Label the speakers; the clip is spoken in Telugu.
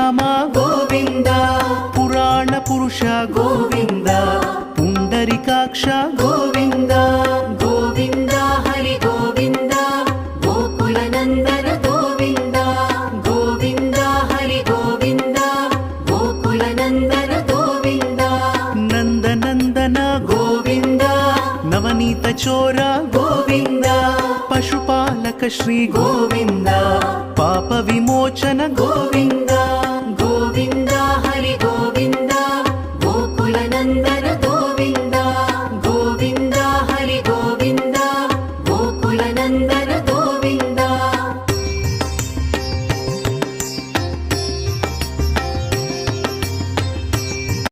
Speaker 1: శ్రీరామ
Speaker 2: గోవింద
Speaker 1: పురాణ పురుష
Speaker 2: గోవింద
Speaker 1: పుండరికాక్ష
Speaker 2: గోవింద గోవింద హరి గోవింద గోకుల నందన గోవింద గోవింద హరి గోవింద గోకుల నందన గోవింద
Speaker 1: నందనందన
Speaker 2: గోవింద
Speaker 1: నవనీత చోర
Speaker 2: గోవింద
Speaker 1: పశుపాలక శ్రీ
Speaker 2: గోవింద
Speaker 1: పాప విమోచన
Speaker 2: గోవింద గోవింద హరి గోవింద